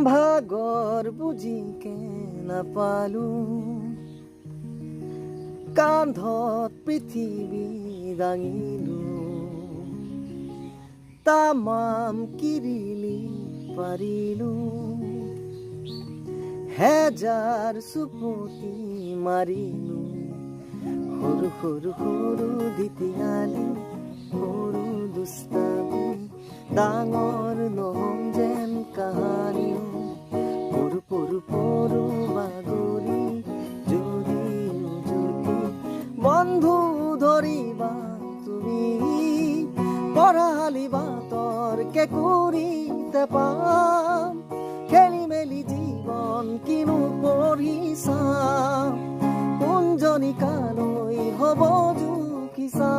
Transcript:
ভাগৰ বুজিকে নাপালো, কান্ধত পৃথিৱী দাঙিলো, তামাম কিৰিলি পাৰিলো, হেজাৰ চুপতি মাৰিলো, সৰু সৰু সৰু দিতিয়ালি, সৰু দুষ্টাবি, ডাঙৰ নহম যেন কাহানিও, পৰু পৰু পৰু বাগৰি, যদি বন্ধু ধৰিবা তুমি, পঢ়ালিবা তৰ্কে কৰিতে পাম, খেলি মেলি জীৱন কিনো পঢ়িছা, কোনজনী কালৈ হ'ব জুখিছা।